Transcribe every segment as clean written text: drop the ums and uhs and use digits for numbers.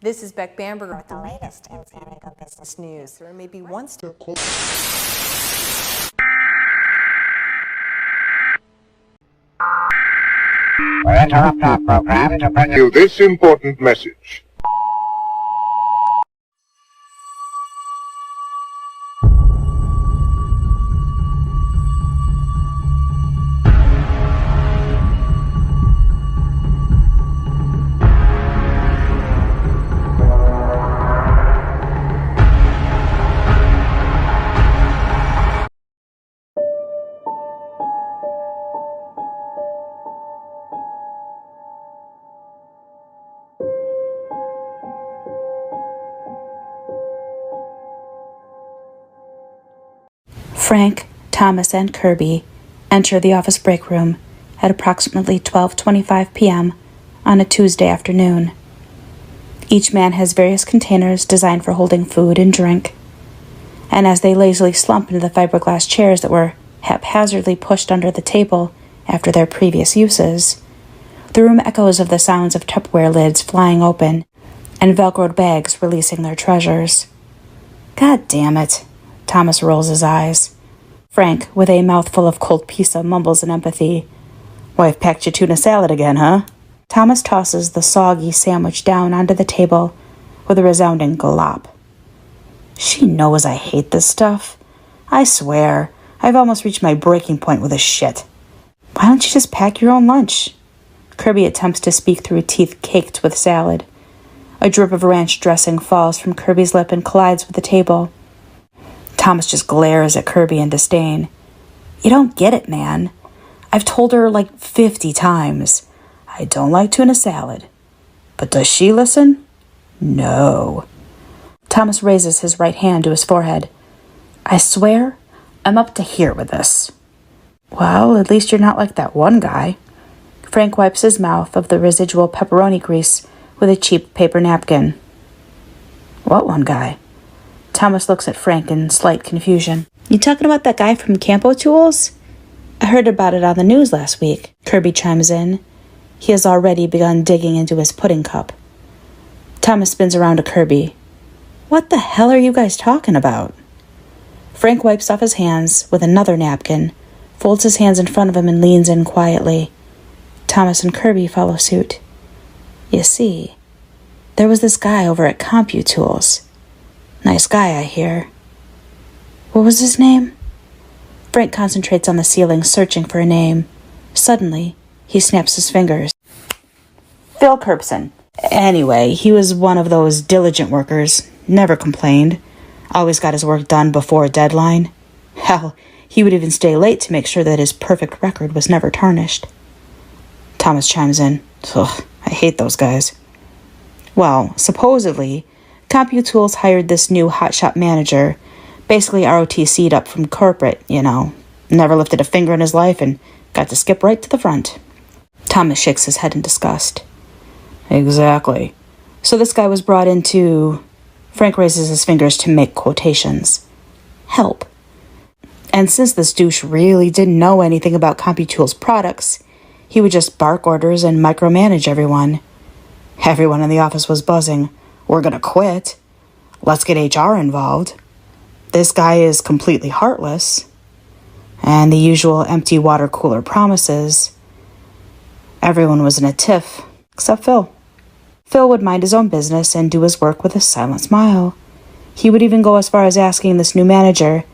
This is Beck Bamberger with the latest in San Diego business news. There may be one step closer. We'll interrupt our program to bring you this important message. Frank, Thomas, and Kirby enter the office break room at approximately 12:25 p.m. on a Tuesday afternoon. Each man has various containers designed for holding food and drink, and as they lazily slump into the fiberglass chairs that were haphazardly pushed under the table after their previous uses, the room echoes of the sounds of Tupperware lids flying open and Velcroed bags releasing their treasures. God damn it, Thomas rolls his eyes. Frank, with a mouthful of cold pizza, mumbles in empathy, "Wife packed you tuna salad again, huh?" Thomas tosses the soggy sandwich down onto the table with a resounding glop. She knows I hate this stuff. I swear, I've almost reached my breaking point with this shit. Why don't you just pack your own lunch? Kirby attempts to speak through teeth caked with salad. A drip of ranch dressing falls from Kirby's lip and collides with the table. Thomas just glares at Kirby in disdain. You don't get it, man. I've told her like 50 times. I don't like tuna salad. But does she listen? No. Thomas raises his right hand to his forehead. I swear, I'm up to here with this. Well, at least you're not like that one guy. Frank wipes his mouth of the residual pepperoni grease with a cheap paper napkin. What one guy? Thomas looks at Frank in slight confusion. You talking about that guy from Campo Tools? I heard about it on the news last week. Kirby chimes in. He has already begun digging into his pudding cup. Thomas spins around to Kirby. What the hell are you guys talking about? Frank wipes off his hands with another napkin, folds his hands in front of him and leans in quietly. Thomas and Kirby follow suit. You see, there was this guy over at CompuTools. Nice guy, I hear. What was his name? Frank concentrates on the ceiling, searching for a name. Suddenly, he snaps his fingers. Phil Curbson. Anyway, he was one of those diligent workers, never complained, always got his work done before a deadline. Hell, he would even stay late to make sure that his perfect record was never tarnished. Thomas chimes in. Ugh, I hate those guys. Well, supposedly, CompuTools hired this new hotshot manager, basically ROTC'd up from corporate, never lifted a finger in his life and got to skip right to the front. Thomas shakes his head in disgust. Exactly. So this guy was brought in to... Frank raises his fingers to make quotations. Help. And since this douche really didn't know anything about CompuTools products, he would just bark orders and micromanage everyone. Everyone in the office was buzzing. We're gonna quit. Let's get HR involved. This guy is completely heartless. And the usual empty water cooler promises. Everyone was in a tiff, except Phil. Phil would mind his own business and do his work with a silent smile. He would even go as far as asking this new manager,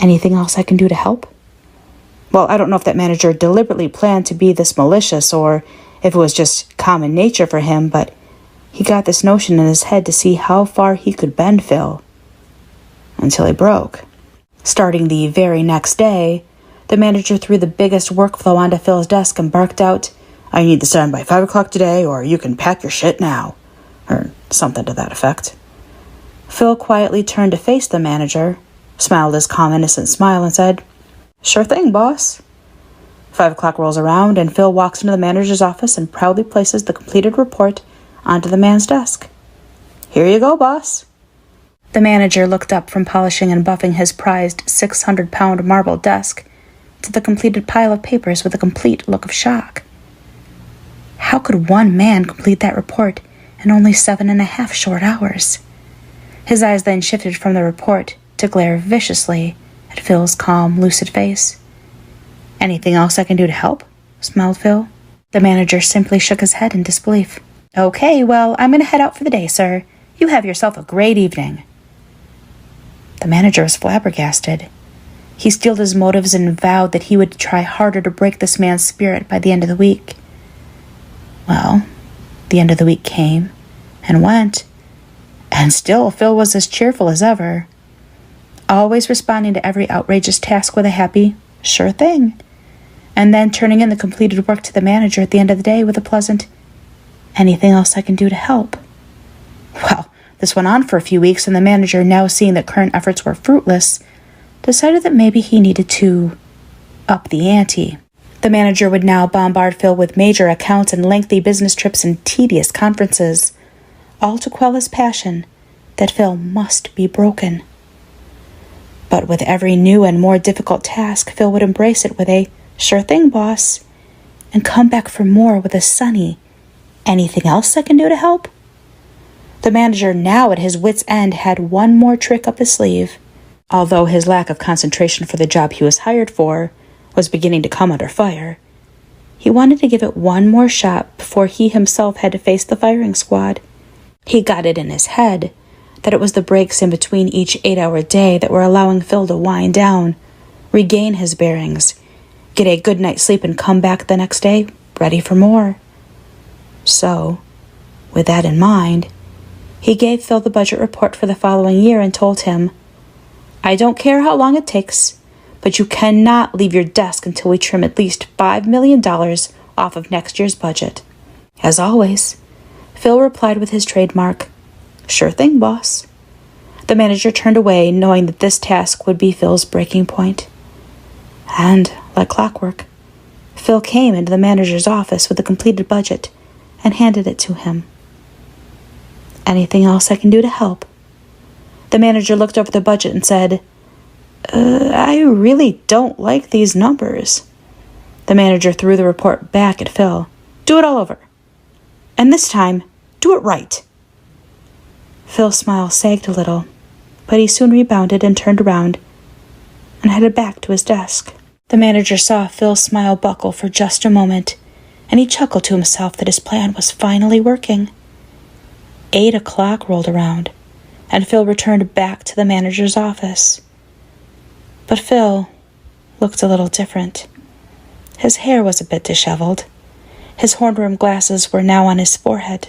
anything else I can do to help? Well, I don't know if that manager deliberately planned to be this malicious or if it was just common nature for him, but he got this notion in his head to see how far he could bend Phil. Until he broke. Starting the very next day, the manager threw the biggest workflow onto Phil's desk and barked out, I need this done by 5 o'clock today or you can pack your shit now. Or something to that effect. Phil quietly turned to face the manager, smiled his calm, innocent smile and said, Sure thing, boss. 5 o'clock rolls around and Phil walks into the manager's office and proudly places the completed report onto the man's desk. Here you go, boss. The manager looked up from polishing and buffing his prized 600-pound marble desk to the completed pile of papers with a complete look of shock. How could one man complete that report in only 7.5 short hours. His eyes then shifted from the report to glare viciously at Phil's calm, lucid face. "Anything else I can do to help?" smiled Phil. The manager simply shook his head in disbelief. "Okay, well, I'm going to head out for the day, sir. You have yourself a great evening." The manager was flabbergasted. He steeled his motives and vowed that he would try harder to break this man's spirit by the end of the week. Well, the end of the week came and went, and still Phil was as cheerful as ever, always responding to every outrageous task with a happy, "Sure thing," and then turning in the completed work to the manager at the end of the day with a pleasant, "Anything else I can do to help?" Well, this went on for a few weeks, and the manager, now seeing that current efforts were fruitless, decided that maybe he needed to up the ante. The manager would now bombard Phil with major accounts and lengthy business trips and tedious conferences, all to quell his passion that Phil must be broken. But with every new and more difficult task, Phil would embrace it with a "Sure thing, boss," and come back for more with a sunny, "Anything else I can do to help?" The manager, now at his wit's end, had one more trick up his sleeve. Although his lack of concentration for the job he was hired for was beginning to come under fire, he wanted to give it one more shot before he himself had to face the firing squad. He got it in his head that it was the breaks in between each 8-hour day that were allowing Phil to wind down, regain his bearings, get a good night's sleep, and come back the next day ready for more. So, with that in mind, he gave Phil the budget report for the following year and told him, "I don't care how long it takes, but you cannot leave your desk until we trim at least $5 million off of next year's budget." As always, Phil replied with his trademark, "Sure thing, boss." The manager turned away, knowing that this task would be Phil's breaking point. And, like clockwork, Phil came into the manager's office with the completed budget and handed it to him. "Anything else I can do to help?" The manager looked over the budget and said, I really don't like these numbers." The manager threw the report back at Phil. "Do it all over. And this time, do it right." Phil's smile sagged a little, but he soon rebounded and turned around and headed back to his desk. The manager saw Phil's smile buckle for just a moment, and he chuckled to himself that his plan was finally working. 8 o'clock rolled around, and Phil returned back to the manager's office. But Phil looked a little different. His hair was a bit disheveled. His horn-rimmed glasses were now on his forehead.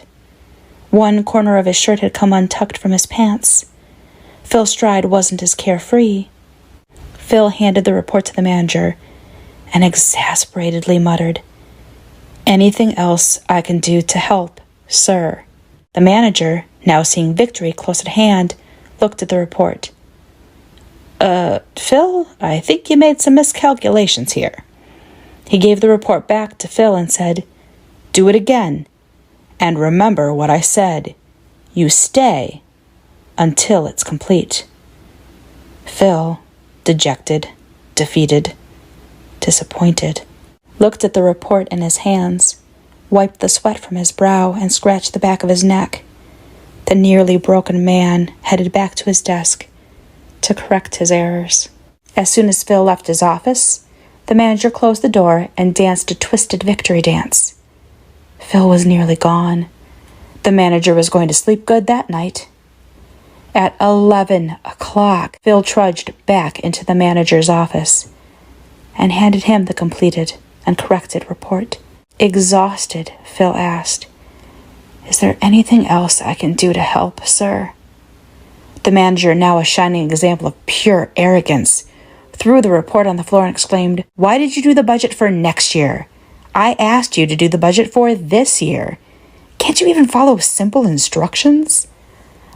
One corner of his shirt had come untucked from his pants. Phil's stride wasn't as carefree. Phil handed the report to the manager and exasperatedly muttered, "Anything else I can do to help, sir?" The manager, now seeing victory close at hand, looked at the report. Phil, I think you made some miscalculations here." He gave the report back to Phil and said, "Do it again. And remember what I said. You stay until it's complete." Phil, dejected, defeated, disappointed, looked at the report in his hands, wiped the sweat from his brow, and scratched the back of his neck. The nearly broken man headed back to his desk to correct his errors. As soon as Phil left his office, the manager closed the door and danced a twisted victory dance. Phil was nearly gone. The manager was going to sleep good that night. At 11 o'clock, Phil trudged back into the manager's office and handed him the completed and corrected report. Exhausted, Phil asked, "Is there anything else I can do to help, sir?" The manager, now a shining example of pure arrogance, threw the report on the floor and exclaimed, "Why did you do the budget for next year? I asked you to do the budget for this year. Can't you even follow simple instructions?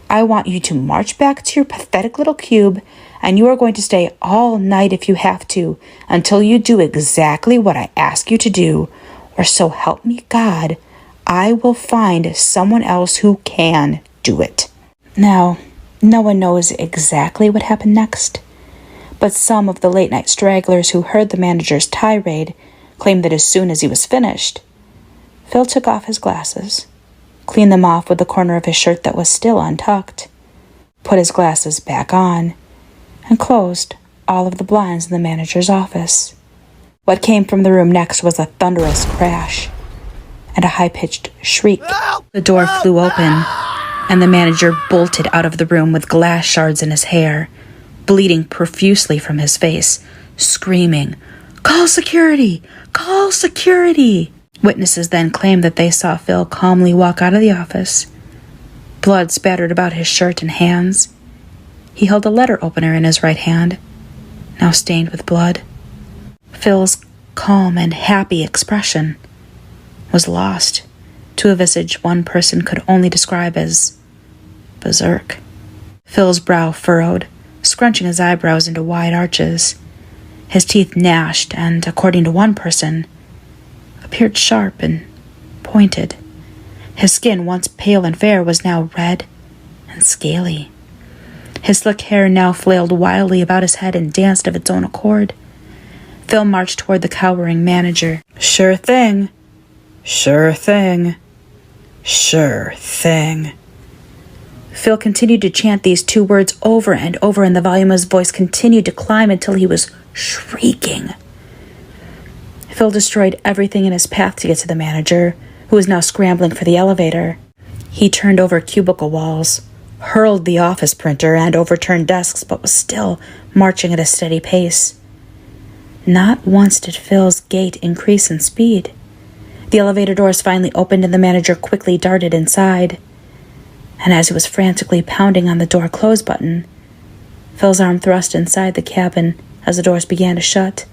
I want you to march back to your pathetic little cube, and you are going to stay all night if you have to, until you do exactly what I ask you to do, or so help me God, I will find someone else who can do it." Now, no one knows exactly what happened next, but some of the late-night stragglers who heard the manager's tirade claimed that as soon as he was finished, Phil took off his glasses, cleaned them off with the corner of his shirt that was still untucked, put his glasses back on, and closed all of the blinds in the manager's office. What came from the room next was a thunderous crash and a high-pitched shriek. The door flew open, and the manager bolted out of the room with glass shards in his hair, bleeding profusely from his face, screaming, "Call security! Call security!" Witnesses then claimed that they saw Phil calmly walk out of the office. Blood spattered about his shirt and hands. He held a letter opener in his right hand, now stained with blood. Phil's calm and happy expression was lost to a visage one person could only describe as berserk. Phil's brow furrowed, scrunching his eyebrows into wide arches. His teeth gnashed and, according to one person, appeared sharp and pointed. His skin, once pale and fair, was now red and scaly. His slick hair now flailed wildly about his head and danced of its own accord. Phil marched toward the cowering manager. "Sure thing. Sure thing. Sure thing." Phil continued to chant these two words over and over, and the volume of his voice continued to climb until he was shrieking. Phil destroyed everything in his path to get to the manager, who was now scrambling for the elevator. He turned over cubicle walls, hurled the office printer, and overturned desks, but was still marching at a steady pace. Not once did Phil's gait increase in speed. The elevator doors finally opened and the manager quickly darted inside. And as he was frantically pounding on the door close button, Phil's arm thrust inside the cabin as the doors began to shut.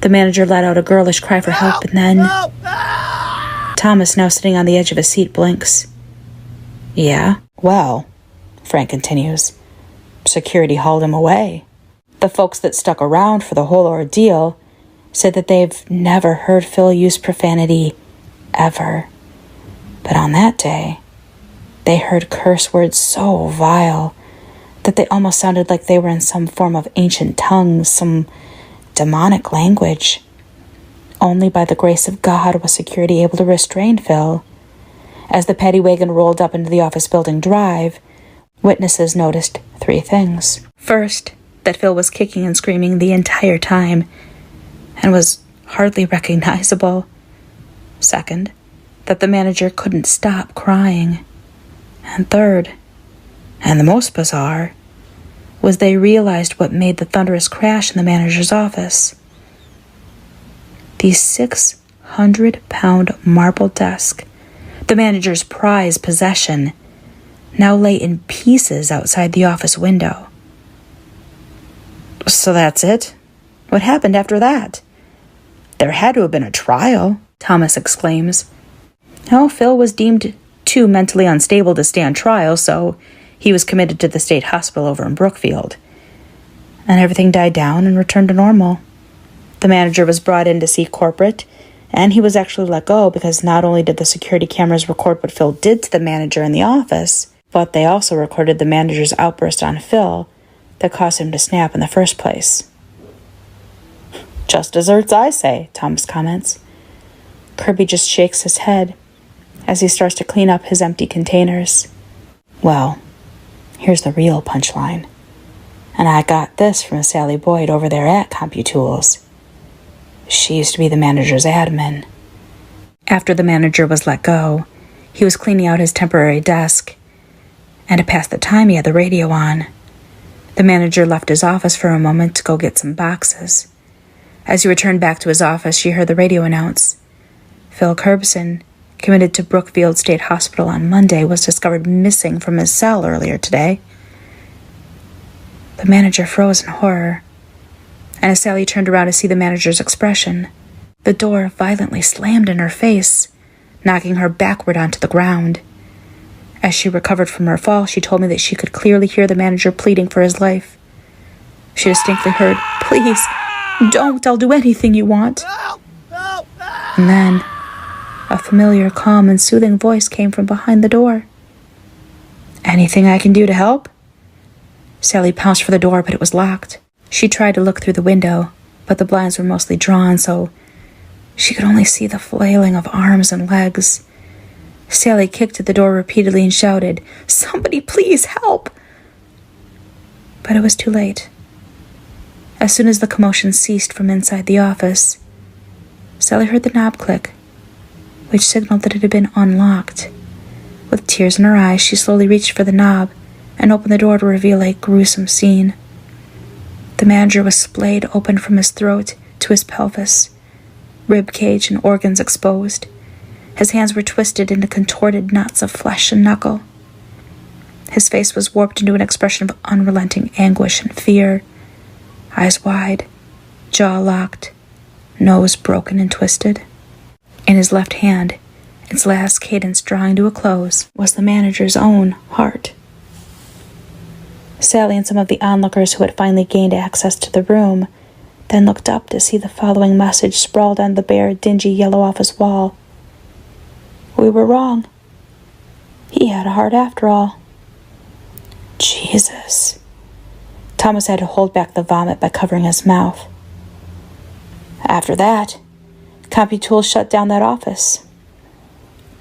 The manager let out a girlish cry for help, and then... Thomas, now sitting on the edge of his seat, blinks. "Yeah, well," Frank continues, "security hauled him away. The folks that stuck around for the whole ordeal said that they've never heard Phil use profanity, ever. But on that day, they heard curse words so vile that they almost sounded like they were in some form of ancient tongue, some demonic language. Only by the grace of God was security able to restrain Phil. As the paddy wagon rolled up into the office building drive, witnesses noticed 3 things. First, that Phil was kicking and screaming the entire time and was hardly recognizable. Second, that the manager couldn't stop crying. And third, and the most bizarre, was they realized what made the thunderous crash in the manager's office. The 600-pound marble desk, the manager's prized possession, now lay in pieces outside the office window. "So that's it? What happened after that?" "There had to have been a trial," Thomas exclaims. "Oh, Phil was deemed too mentally unstable to stand trial, so he was committed to the state hospital over in Brookfield. And everything died down and returned to normal. The manager was brought in to see corporate, and he was actually let go because not only did the security cameras record what Phil did to the manager in the office, but they also recorded the manager's outburst on Phil that caused him to snap in the first place." "Just desserts, I say," Thomas comments. Kirby just shakes his head as he starts to clean up his empty containers. "Well, here's the real punchline. And I got this from Sally Boyd over there at CompuTools. She used to be the manager's admin." After the manager was let go, he was cleaning out his temporary desk, and to pass the time he had the radio on. The manager left his office for a moment to go get some boxes. As he returned back to his office, she heard the radio announce, "Phil Curbson, committed to Brookfield State Hospital on Monday, was discovered missing from his cell earlier today." The manager froze in horror, and as Sally turned around to see the manager's expression, the door violently slammed in her face, knocking her backward onto the ground. As she recovered from her fall, she told me that she could clearly hear the manager pleading for his life. She distinctly heard, "Please, don't, I'll do anything you want." And then a familiar, calm, and soothing voice came from behind the door. "Anything I can do to help?" Sally pounced for the door, but it was locked. She tried to look through the window, but the blinds were mostly drawn, so she could only see the flailing of arms and legs. Sally kicked at the door repeatedly and shouted, "Somebody please help!" But it was too late. As soon as the commotion ceased from inside the office, Sally heard the knob click, which signaled that it had been unlocked. With tears in her eyes, she slowly reached for the knob and opened the door to reveal a gruesome scene. The manager was splayed open from his throat to his pelvis, rib cage and organs exposed. His hands were twisted into contorted knots of flesh and knuckle. His face was warped into an expression of unrelenting anguish and fear, eyes wide, jaw locked, nose broken and twisted. In his left hand, its last cadence drawing to a close, was the manager's own heart. Sally and some of the onlookers who had finally gained access to the room then looked up to see the following message sprawled on the bare, dingy yellow office wall. "We were wrong. He had a heart after all." Jesus. Thomas had to hold back the vomit by covering his mouth. After that, CompuTools shut down that office.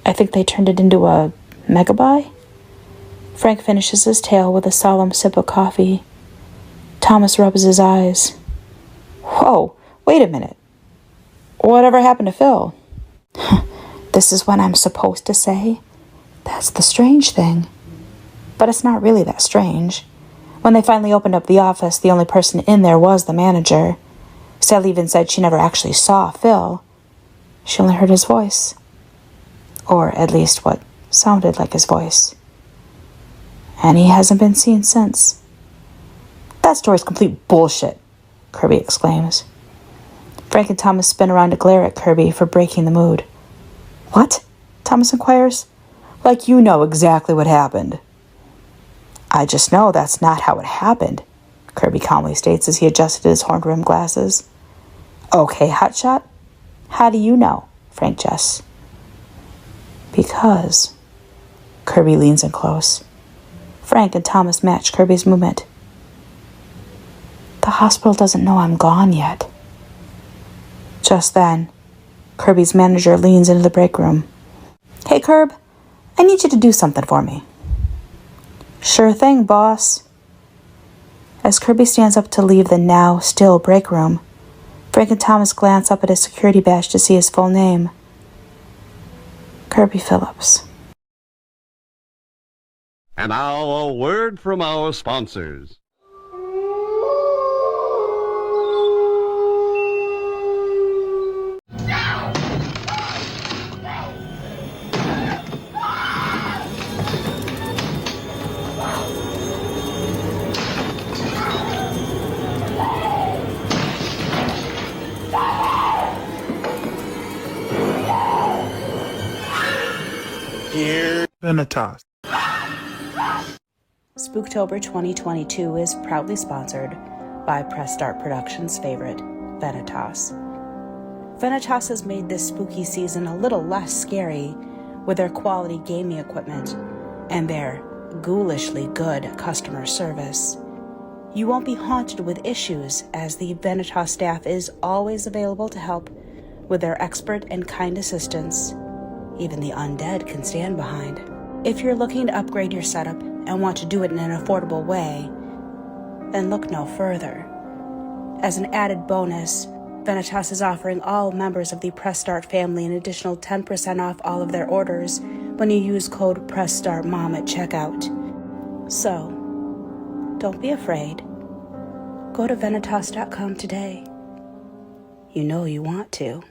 I think they turned it into a megabuy? Frank finishes his tale with a solemn sip of coffee. Thomas rubs his eyes. Whoa, wait a minute. Whatever happened to Phil? This is what I'm supposed to say? That's the strange thing. But it's not really that strange. When they finally opened up the office, the only person in there was the manager. Sally even said she never actually saw Phil. She only heard his voice. Or at least what sounded like his voice. And he hasn't been seen since. That story's complete bullshit, Kirby exclaims. Frank and Thomas spin around to glare at Kirby for breaking the mood. What? Thomas inquires. Like you know exactly what happened. I just know that's not how it happened, Kirby calmly states as he adjusted his horn-rimmed glasses. Okay, hotshot. How do you know? Frank jests. Because. Kirby leans in close. Frank and Thomas match Kirby's movement. The hospital doesn't know I'm gone yet. Just then, Kirby's manager leans into the break room. Hey, Kirb, I need you to do something for me. Sure thing, boss. As Kirby stands up to leave the now still break room, Frank and Thomas glance up at his security badge to see his full name. Kirby Phillips. And now a word from our sponsors. VENATOS. Spooktober 2022 is proudly sponsored by PressStart Productions' favorite, VENATOS. VENATOS has made this spooky season a little less scary with their quality gaming equipment and their ghoulishly good customer service. You won't be haunted with issues as the VENATOS staff is always available to help with their expert and kind assistance. Even the undead can stand behind. If you're looking to upgrade your setup and want to do it in an affordable way, then look no further. As an added bonus, VENATOS is offering all members of the PressStart family an additional 10% off all of their orders when you use code pressstartmom at checkout. So, don't be afraid. Go to venatos.com today. You know you want to.